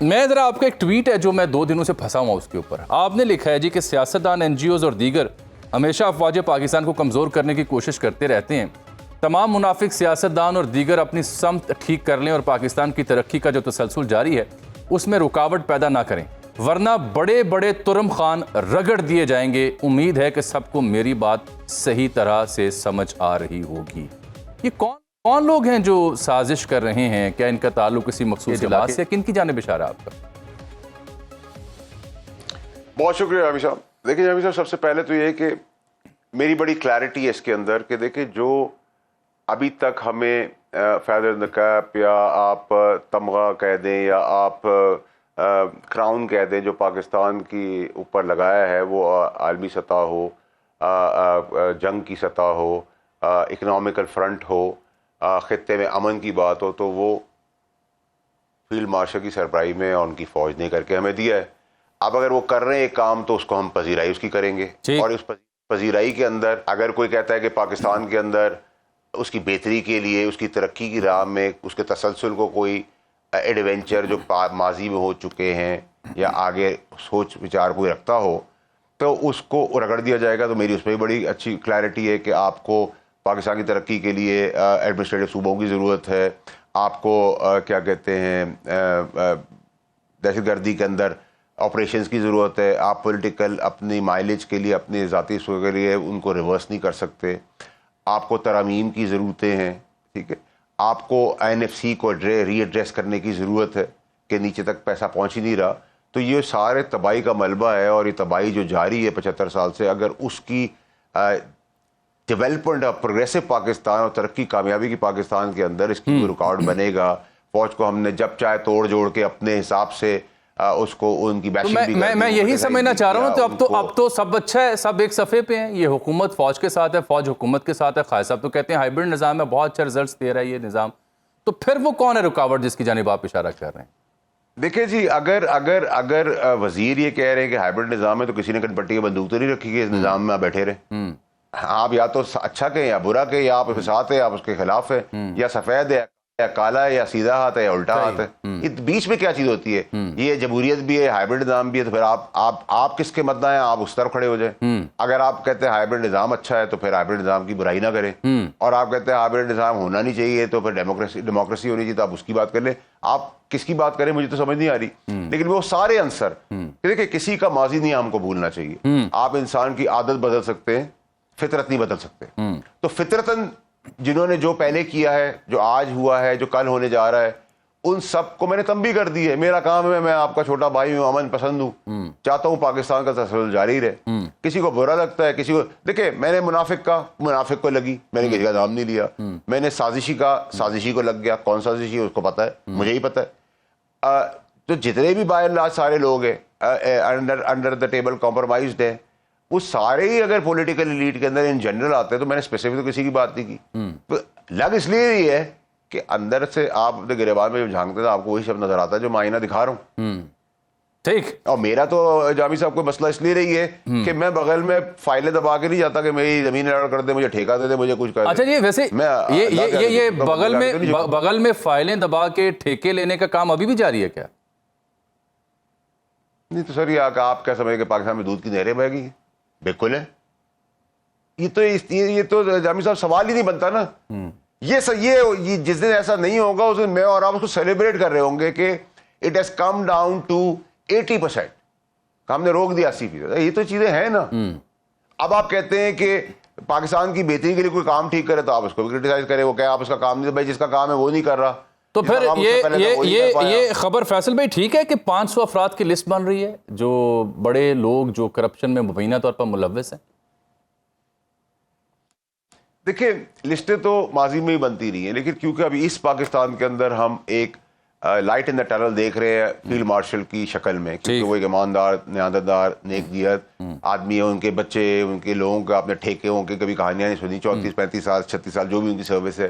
میں ذرا آپ کا ایک ٹویٹ ہے جو میں 2 دنوں سے پھنسا ہوں اس کے اوپر. آپ نے لکھا ہے جی کہ سیاستدان، این جی اوز اور دیگر ہمیشہ افواج پاکستان کو کمزور کرنے کی کوشش کرتے رہتے ہیں. تمام منافق سیاستدان اور دیگر اپنی سمت ٹھیک کر لیں اور پاکستان کی ترقی کا جو تسلسل جاری ہے اس میں رکاوٹ پیدا نہ کریں، ورنہ بڑے بڑے ترم خان رگڑ دیے جائیں گے. امید ہے کہ سب کو میری بات صحیح طرح سے سمجھ آ رہی ہوگی. یہ کون لوگ ہیں جو سازش کر رہے ہیں؟ کیا ان کا تعلق کسی مخصوص علاقے سے؟ کن کی جانب اشارہ آپ کا؟ بہت شکریہ جامی صاحب. دیکھیں جامی صاحب، سب سے پہلے تو یہ کہ میری بڑی کلیئرٹی ہے اس کے اندر کہ دیکھیں جو ابھی تک ہمیں فیدر دا کیپ یا آپ تمغہ کہہ دیں یا آپ کراؤن کہہ دیں جو پاکستان کی اوپر لگایا ہے، وہ عالمی سطح ہو، جنگ کی سطح ہو، اکنامیکل فرنٹ ہو، خطے میں امن کی بات ہو، تو وہ فیلڈ مارشل کی سربراہی میں اور ان کی فوج نے کر کے ہمیں دیا ہے. اب اگر وہ کر رہے ہیں ایک کام تو اس کو ہم پذیرائی اس کی کریں گے. اور اس پذیرائی کے اندر اگر کوئی کہتا ہے کہ پاکستان کے اندر اس کی بہتری کے لیے، اس کی ترقی کی راہ میں، اس کے تسلسل کو کوئی ایڈونچر جو ماضی میں ہو چکے ہیں یا آگے سوچ وچار کوئی رکھتا ہو تو اس کو رگڑ دیا جائے گا. تو میری اس پہ بڑی اچھی کلیئرٹی ہے کہ آپ کو پاکستان کی ترقی کے لیے ایڈمنسٹریٹو صوبوں کی ضرورت ہے، آپ کو کیا کہتے ہیں دہشت گردی کے اندر آپریشنز کی ضرورت ہے، آپ پولیٹیکل اپنی مائلیج کے لیے، اپنے ذاتی سو کے لیے ان کو ریورس نہیں کر سکتے، آپ کو ترامیم کی ضرورتیں ہیں، ٹھیک ہے، آپ کو این ایف سی کو ری ایڈریس کرنے کی ضرورت ہے کہ نیچے تک پیسہ پہنچ ہی نہیں رہا. تو یہ سارے تباہی کا ملبہ ہے اور یہ تباہی جو جاری ہے 75 سال سے، اگر اس کی ڈیولپمنٹ اور پروگریسو پاکستان اور ترقی کامیابی کی پاکستان کے اندر اس کی کوئی رکاوٹ بنے گا. فوج کو ہم نے جب چاہے توڑ جوڑ کے اپنے حساب سے اس کو ان کی بیشنگ بھی میں یہی سمجھنا چاہ رہا ہوں. تو اب تو سب اچھا ہے، سب ایک صفحے پہ ہیں. یہ حکومت فوج کے ساتھ ہے، فوج حکومت کے ساتھ ہے. خالد صاحب تو کہتے ہیں ہائبرڈ نظام ہے، بہت اچھا رزلٹس دے رہا ہے یہ نظام. تو پھر وہ کون ہے رکاوٹ جس کی جانب آپ اشارہ کر رہے ہیں؟ دیکھیں جی، اگر وزیر یہ کہہ رہے ہیں کہ ہائبرڈ نظام ہے تو کسی نے کنپٹی کی بندوق تو نہیں رکھی کہ اس نظام میں آپ بیٹھے رہے. آپ یا تو اچھا کہیں یا برا کہیں، یا آپ اس کے ساتھ ہیں آپ اس کے خلاف ہیں، یا سفید ہے یا کالا ہے یا سیدھا ہاتھ ہے یا الٹا ہاتھ ہے. یہ بیچ میں کیا چیز ہوتی ہے؟ یہ جمہوریت بھی ہے، ہائبرڈ نظام بھی ہے. تو پھر آپ کس کے مداح ہیں؟ آپ اس طرف کھڑے ہو جائیں. اگر آپ کہتے ہیں ہائبرڈ نظام اچھا ہے تو پھر ہائبرڈ نظام کی برائی نہ کریں، اور آپ کہتے ہیں ہائبرڈ نظام ہونا نہیں چاہیے تو پھر ڈیموکریسی ہونی چاہیے تو آپ اس کی بات کر لیں. آپ کس کی بات کریں مجھے تو سمجھ نہیں آ رہی. لیکن وہ سارے عنصر، دیکھیں کسی کا ماضی نہیں ہم کو بھولنا چاہیے. آپ انسان کی عادت بدل سکتے ہیں، فطرت نہیں بدل سکتے. تو فطرتاً جنہوں نے جو پہلے کیا ہے، جو آج ہوا ہے، جو کل ہونے جا رہا ہے، ان سب کو میں نے تنبیہ کر دی ہے. میرا کام ہے، میں آپ کا چھوٹا بھائی ہوں، امن پسند ہوں، چاہتا ہوں پاکستان کا تسلسل جاری رہے. کسی کو برا لگتا ہے، کسی کو، دیکھیں میں نے منافق کو لگی، میں نے کسی کا نام نہیں لیا. میں نے سازشی کو لگ گیا. کون سازشی اس کو پتا ہے، مجھے ہی پتا ہے. تو جتنے بھی باہر لاج سارے لوگ ہیں انڈر دا ٹیبل کمپرومائزڈ ہیں، وہ سارے ہی اگر پولیٹیکل ایلیٹ کے اندر ان جنرل آتے ہیں تو میں نے اسپیسیفک تو کسی کی بات نہیں کی. لگ اس لیے ہی ہے کہ اندر سے آپ گریبان میں جھانکتے ہیں آپ کو وہی شب نظر آتا ہے جو میں آئینہ دکھا رہا ہوں. ٹھیک. اور میرا تو جامی صاحب کو مسئلہ اس لیے رہی ہے کہ میں بغل میں فائلیں دبا کے نہیں جاتا کہ میری زمین الاٹ کر دے، مجھے ٹھیکہ دے دے، مجھے کچھ کر دے. اچھا جی، ویسے یہ بغل میں فائلیں دبا کے ٹھیکے لینے کا کام ابھی بھی جاری ہے کیا؟ نہیں تو سر، یہ آپ کیا سمجھیں کہ پاکستان میں دودھ کی نہریں بہہ گئی ہیں؟ بالکل ہے. یہ تو جامی صاحب سوال ہی نہیں بنتا نا. یہ جس دن ایسا نہیں ہوگا اس دن میں اور آپ اس کو سیلیبریٹ کر رہے ہوں گے کہ it has come down to 80%. ہم نے روک دیا 80%. یہ تو چیزیں ہیں نا. اب آپ کہتے ہیں کہ پاکستان کی بہتری کے لیے کوئی کام ٹھیک کرے تو آپ اس کو بھی کرٹیسائز کریں. وہ کیا آپ اس کا کام نہیں، بھائی جس کا کام ہے وہ نہیں کر رہا. تو پھر یہ خبر فیصل بھائی ٹھیک ہے کہ 500 افراد کی لسٹ بن رہی ہے جو بڑے لوگ جو کرپشن میں مبینہ طور پر ملوث ہیں؟ دیکھیں لسٹیں تو ماضی میں ہی بنتی رہی ہیں، لیکن کیونکہ ابھی اس پاکستان کے اندر ہم ایک لائٹ ان دا ٹنل دیکھ رہے ہیں فیلڈ مارشل کی شکل میں، کیونکہ وہ ایک ایماندار، نیادردار، نیک نیت آدمی ہے. ان کے بچے، ان کے لوگوں کا اپنے ٹھیکے ہوں کے کبھی کہانیاں نہیں سنی. 34-35 سال 36 سال جو بھی ان کی سروس ہے،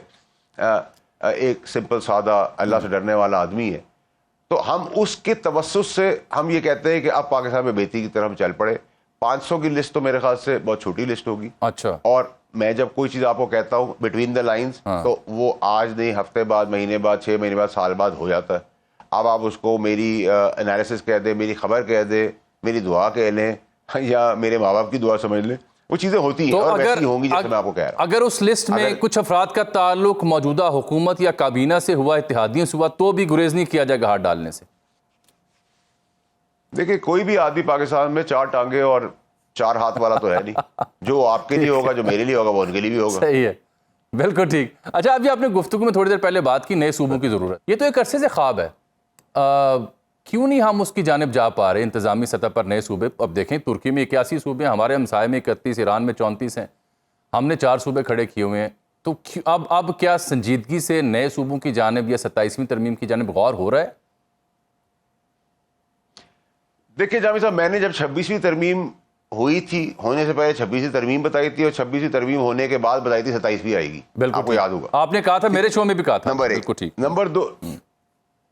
ایک سمپل سادہ اللہ سے ڈرنے والا آدمی ہے. تو ہم اس کے توسط سے ہم یہ کہتے ہیں کہ اب پاکستان میں بہتری کی طرف ہم چل پڑے. 500 کی لسٹ تو میرے خیال سے بہت چھوٹی لسٹ ہوگی. اچھا. اور میں جب کوئی چیز آپ کو کہتا ہوں بٹوین دا لائنز تو وہ آج نہیں، ہفتے بعد، مہینے بعد، 6 مہینے بعد، سال بعد ہو جاتا ہے. اب آپ اس کو میری انالیسس کہہ دیں, میری خبر کہہ دیں, میری دعا کہہ لیں یا میرے ماں باپ کی دعا سمجھ لیں, وہ چیزیں ہوتی ہیں اور ویسی ہوں گی جیسے میں آپ کو کہہ رہا ہوں. اگر اس لسٹ میں کچھ افراد کا تعلق موجودہ حکومت یا کابینہ سے ہوا, اتحادیوں سے ہوا, تو بھی گریز نہیں کیا جائے گا ہاتھ ڈالنے سے؟ دیکھیں کوئی بھی آدمی پاکستان میں 4 ٹانگیں اور 4 ہاتھ والا تو ہے نہیں. جو آپ کے لیے ہوگا, جو میرے لیے ہوگا, وہ ان کے لیے بھی ہوگا. صحیح ہے, بالکل ٹھیک. اچھا, ابھی آپ نے گفتگو میں تھوڑی دیر پہلے بات کی نئے صوبوں کی ضرورت. یہ تو ایک عرصے سے خواب ہے, کیوں نہیں ہم اس کی جانب جا پا رہے انتظامی سطح پر نئے صوبے؟ اب دیکھیں ترکی میں 81 صوبے ہیں, ہمارے ہمسائے میں 31, ایران میں 34 ہیں, ہم نے 4 صوبے کھڑے کیے ہوئے ہیں. تو اب کیا سنجیدگی سے نئے صوبوں کی جانب یا 27ویں ترمیم کی جانب غور ہو رہا ہے؟ دیکھیں جامی صاحب, میں نے جب 26ویں ترمیم ہوئی تھی, ہونے سے پہلے 26ویں ترمیم بتائی تھی, اور 26ویں ترمیم ہونے کے بعد بتائی تھی 27ویں آئے گی. بالکل آپ کو یاد ہوگا, آپ نے کہا تھا, میرے شو میں بھی کہا تھا. نمبر 1. بالکل ٹھیک. نمبر 2,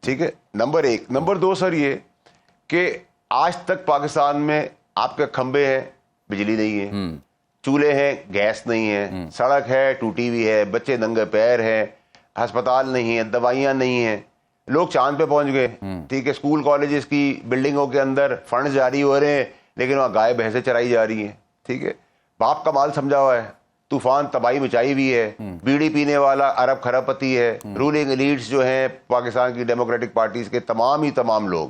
ٹھیک ہے, نمبر 1. نمبر 2 سر یہ کہ آج تک پاکستان میں آپ کے کھمبے ہیں, بجلی نہیں ہے, چولہے ہیں, گیس نہیں ہے, سڑک ہے ٹوٹی ہوئی ہے, بچے ننگے پیر ہیں, ہسپتال نہیں ہے, دوائیاں نہیں ہیں, لوگ چاند پہ پہنچ گئے. ٹھیک ہے, اسکول کالجز کی بلڈنگوں کے اندر فنڈ جاری ہو رہے ہیں, لیکن وہاں گائے بھینسیں چرائی جا رہی ہیں. ٹھیک ہے, باپ کا مال سمجھا ہوا ہے, طوفان تباہی مچائی ہوئی ہے, بیڑی پینے والا ارب خرب پتی ہے. رولنگ ایلیٹس جو ہیں پاکستان کی ڈیموکریٹک پارٹیز کے تمام لوگ,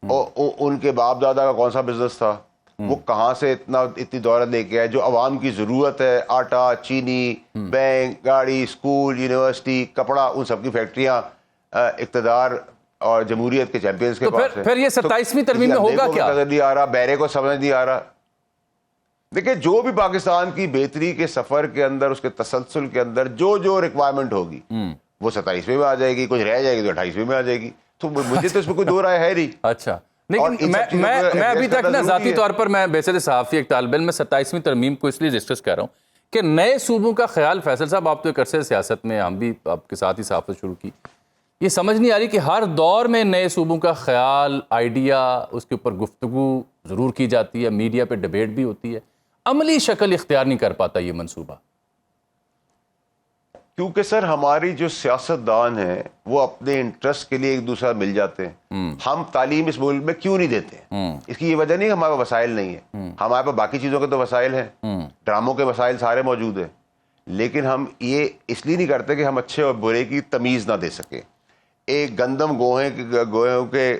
ان کے باپ دادا کا کون سا بزنس تھا, وہ کہاں سے اتنی دولت لے کے آئے جو عوام کی ضرورت ہے, آٹا, چینی, بینک, گاڑی, اسکول, یونیورسٹی, کپڑا, ان سب کی فیکٹریاں اقتدار اور جمہوریت کے چیمپئنز کے پاس ہے. پھر یہ 27ویں ترمیم میں ہوگا کیا؟ نظر نہیں آ رہا, بہرے کو سمجھ نہیں آ رہا. دیکھیں جو بھی پاکستان کی بہتری کے سفر کے اندر, اس کے تسلسل کے اندر جو ریکوائرمنٹ ہوگی وہ 27ویں میں آ جائے گی, کچھ رہ جائے گی تو 28ویں میں آ جائے گی. تو مجھے تو اس میں کوئی دو رائے ہے نہیں. اچھا, لیکن میں ابھی تک نا ذاتی طور پر میں بیسر صحافی ایک طالب علم میں 27ویں ترمیم کو اس لیے ڈسکس کر رہا ہوں کہ نئے صوبوں کا خیال, فیصل صاحب آپ تو ایک عرصے سیاست میں, ہم بھی آپ کے ساتھ ہی صحافت شروع کی, یہ سمجھ نہیں آ رہی کہ ہر دور میں نئے صوبوں کا خیال, آئیڈیا, اس کے اوپر گفتگو ضرور کی جاتی ہے, میڈیا پہ ڈیبیٹ بھی ہوتی ہے, عملی شکل اختیار نہیں کر پاتا یہ منصوبہ. کیونکہ سر ہماری جو سیاستدان ہیں وہ اپنے انٹرسٹ کے لیے ایک دوسرا مل جاتے ہیں. ہم تعلیم اس ملک میں کیوں نہیں دیتے ہیں؟ اس کی یہ وجہ نہیں ہمارے پاس وسائل نہیں ہے, ہمارے پاس باقی چیزوں کے تو وسائل ہیں, ڈراموں کے وسائل سارے موجود ہیں, لیکن ہم یہ اس لیے نہیں کرتے کہ ہم اچھے اور برے کی تمیز نہ دے سکیں. ایک گندم گوہوں کے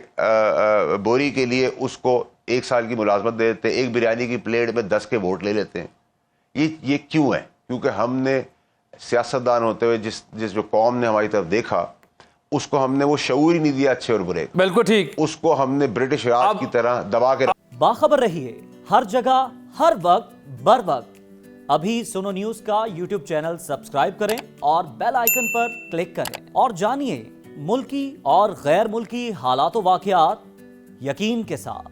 بوری کے لیے اس کو 1 سال کی ملازمت دے دیتے ہیں, ایک بریانی کی پلیٹ میں 10 کے ووٹ لے لیتے ہیں. یہ کیوں ہے؟ کیونکہ ہم نے سیاستدان ہوتے ہوئے جس جو قوم نے ہماری طرف دیکھا, اس کو ہم نے وہ شعور ہی نہیں دیا اچھے اور برے. بالکل ٹھیک. اس کو ہم نے برٹش راج کی طرح دبا کے. باخبر رہیے ہر جگہ ہر وقت بر وقت. ابھی سنو نیوز کا یوٹیوب چینل سبسکرائب کریں اور بیل آئیکن پر کلک کریں اور جانیے ملکی اور غیر ملکی حالات و واقعات یقین کے ساتھ.